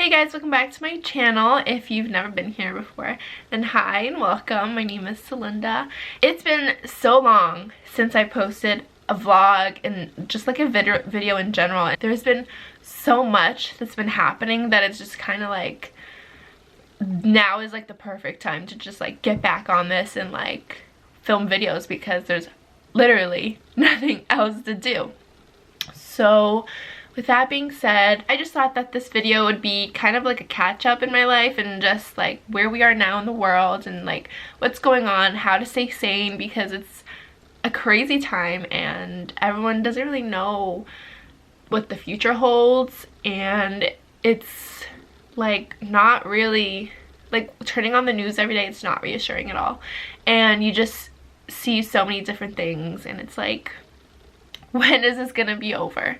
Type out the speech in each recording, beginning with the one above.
Hey guys, welcome back to my channel if you've never been here before. And hi and welcome, my name is Celinda. It's been so long since I posted a vlog and just like a video in general. There's been so much that's been happening that it's just kind of like now is like the perfect time to just like get back on this and like film videos because there's literally nothing else to do. So with that being said, I just thought that this video would be kind of like a catch up in my life and just like where we are now in the world and like what's going on, how to stay sane, because it's a crazy time and everyone doesn't really know what the future holds, and it's like not really like turning on the news every day, it's not reassuring at all, and you just see so many different things and it's like, when is this gonna be over?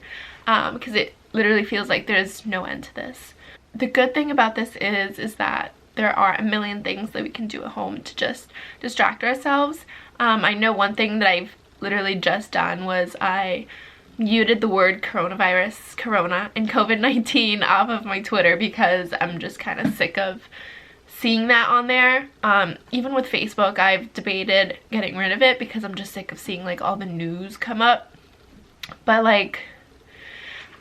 Because it literally feels like there's no end to this. The good thing about this is that there are a million things that we can do at home to just distract ourselves. I know one thing that I've literally just done was I muted the word coronavirus, corona, and COVID-19 off of my Twitter because I'm just kind of sick of seeing that on there. Even with Facebook, I've debated getting rid of it because I'm just sick of seeing like all the news come up. But like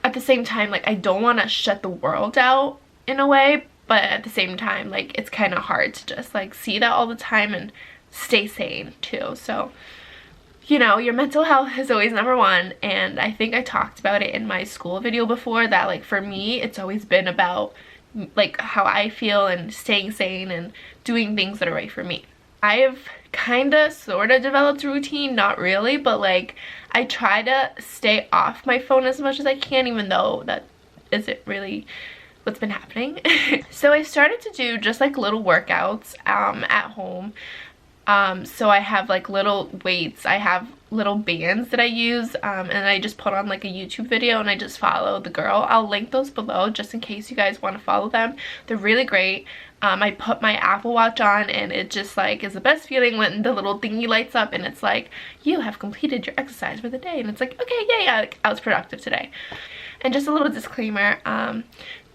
at the same time, like I don't want to shut the world out in a way, but at the same time like it's kind of hard to just like see that all the time and stay sane too. So you know, your mental health is always number one, and I think I talked about it in my school video before that like for me it's always been about like how I feel and staying sane and doing things that are right for me. I've kind of sort of developed a routine, not really, but like I try to stay off my phone as much as I can, even though that isn't really what's been happening. So I started to do just like little workouts at home. So I have like little weights, I have little bands that I use, and I just put on like a YouTube video and I just follow the girl. I'll link those below just in case you guys want to follow them. They're really great. I put my Apple Watch on and it just like is the best feeling when the little thingy lights up and it's like, you have completed your exercise for the day, and it's like, okay, yeah, I was productive today. And just a little disclaimer,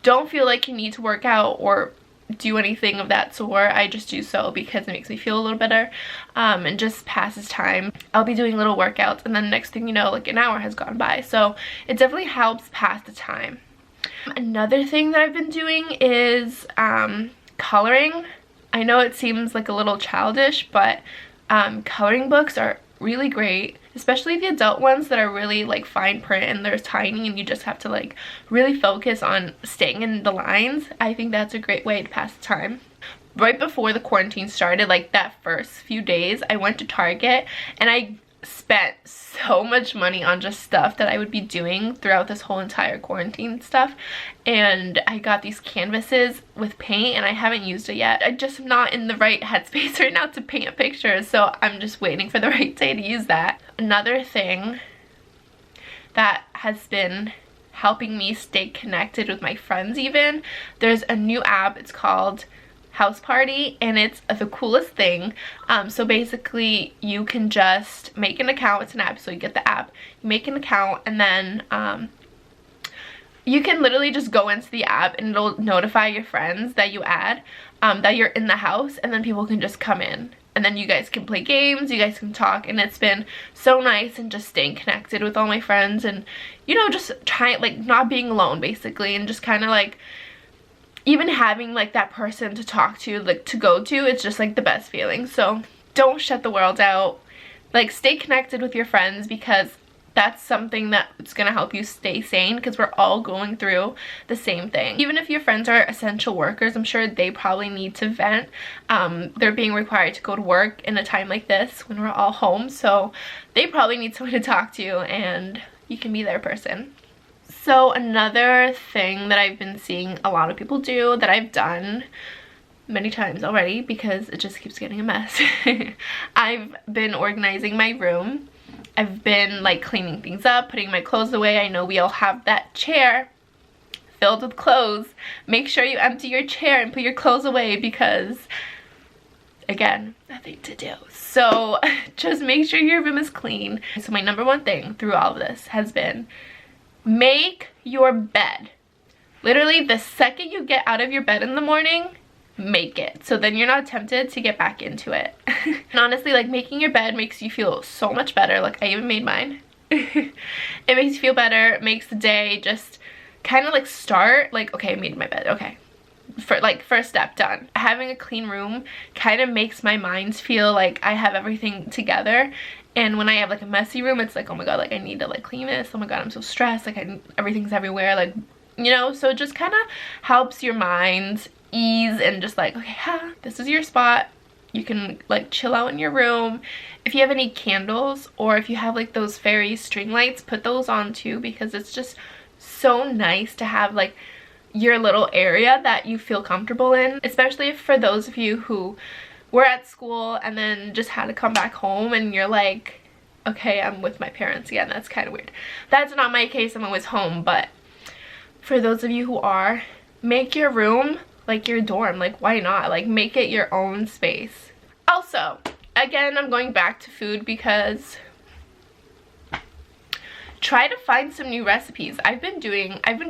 don't feel like you need to work out or do anything of that sort. I just do so because it makes me feel a little better, and just passes time. I'll be doing little workouts and then next thing you know like an hour has gone by, so it definitely helps pass the time. Another thing that I've been doing is coloring. I know it seems like a little childish, but coloring books are really great, especially the adult ones that are really like fine print and they're tiny and you just have to like really focus on staying in the lines. I think that's a great way to pass the time. Right before the quarantine started, like that first few days, I went to Target and I spent so much money on just stuff that I would be doing throughout this whole entire quarantine stuff, and I got these canvases with paint and I haven't used it yet. I'm just not in the right headspace right now to paint pictures, so I'm just waiting for the right day to use that. Another thing that has been helping me stay connected with my friends, even, there's a new app, it's called House Party, and it's the coolest thing. So basically you can just make an account. It's an app, so you get the app, you make an account, and then you can literally just go into the app and it'll notify your friends that you add that you're in the house, and then people can just come in and then you guys can play games, you guys can talk, and it's been so nice and just staying connected with all my friends and, you know, just trying like not being alone basically, and just kind of like even having like that person to talk to, like to go to, it's just like the best feeling. So don't shut the world out, like stay connected with your friends because that's something that's gonna help you stay sane, because we're all going through the same thing. Even if your friends are essential workers, I'm sure they probably need to vent. They're being required to go to work in a time like this when we're all home, so they probably need someone to talk to, and you can be their person. So another thing that I've been seeing a lot of people do that I've done many times already because it just keeps getting a mess. I've been organizing my room. I've been like cleaning things up, putting my clothes away. I know we all have that chair filled with clothes. Make sure you empty your chair and put your clothes away because, again, nothing to do. So just make sure your room is clean. So my number one thing through all of this has been make your bed. Literally the second you get out of your bed in the morning, make it, so then you're not tempted to get back into it. And honestly, like, making your bed makes you feel so much better. Like, I even made mine. It makes you feel better. It makes the day just kind of like start like, okay, I made my bed, okay, for like first step done. Having a clean room kind of makes my mind feel like I have everything together. And when I have like a messy room, it's like, oh my god, like I need to like clean this, oh my god, I'm so stressed, like everything's everywhere, like, you know. So it just kind of helps your mind ease and just like, okay, this is your spot. You can like chill out in your room. If you have any candles or if you have like those fairy string lights, put those on too, because it's just so nice to have like your little area that you feel comfortable in, especially for those of you who were at school and then just had to come back home and you're like, okay, I'm with my parents again. That's kind of weird. That's not my case. I'm always home. But for those of you who are, make your room like your dorm. Like, why not? Like, make it your own space. Also, again, I'm going back to food because try to find some new recipes. I've been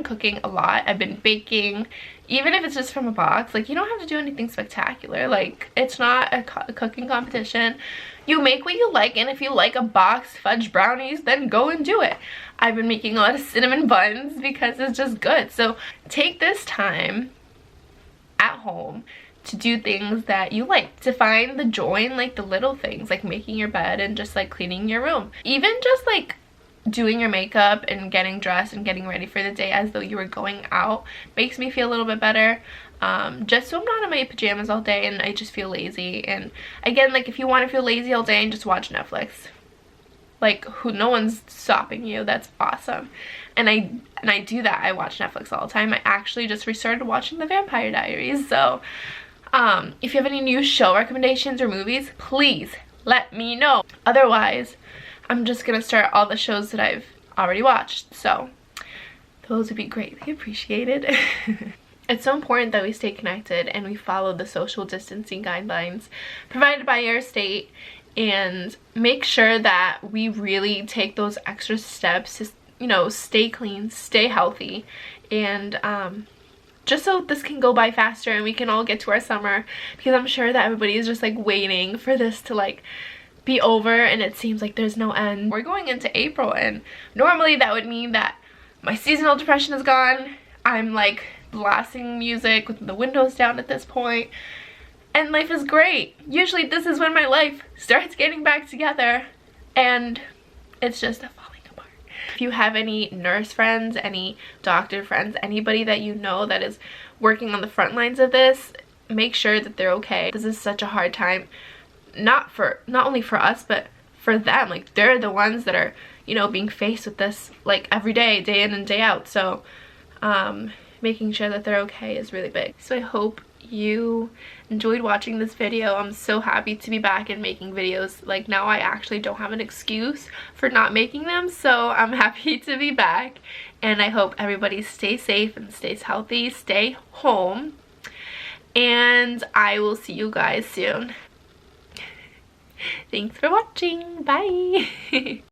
cooking a lot. I've been baking, even if it's just from a box. Like, you don't have to do anything spectacular. Like, it's not a cooking competition. You make what you like, and if you like a box fudge brownies, then go and do it. I've been making a lot of cinnamon buns because it's just good. So take this time at home to do things that you like, to find the joy in like the little things, like making your bed and just like cleaning your room. Even just like doing your makeup and getting dressed and getting ready for the day as though you were going out makes me feel a little bit better. Just so I'm not in my pajamas all day and I just feel lazy. And again, like, if you want to feel lazy all day and just watch Netflix, like, no one's stopping you. That's awesome. And I do that. I watch Netflix all the time. I actually just restarted watching The Vampire Diaries. So if you have any new show recommendations or movies, please let me know. Otherwise, I'm just gonna start all the shows that I've already watched. So those would be greatly appreciated. It's so important that we stay connected and we follow the social distancing guidelines provided by your state, and make sure that we really take those extra steps to, you know, stay clean, stay healthy, and just so this can go by faster and we can all get to our summer, because I'm sure that everybody is just like waiting for this to like be over, and it seems like there's no end. We're going into April, and normally that would mean that my seasonal depression is gone. I'm like blasting music with the windows down at this point, and life is great. Usually this is when my life starts getting back together, and it's just falling apart. If you have any nurse friends, any doctor friends, anybody that you know that is working on the front lines of this, make sure that they're okay. This is such a hard time, not only for us, but for them. Like, they're the ones that are, you know, being faced with this like every day, day in and day out. So making sure that they're okay is really big. So I hope you enjoyed watching this video. I'm so happy to be back and making videos. Like, now I actually don't have an excuse for not making them, so I'm happy to be back. And I hope everybody stays safe and stays healthy, stay home, and I will see you guys soon. Thanks for watching. Bye.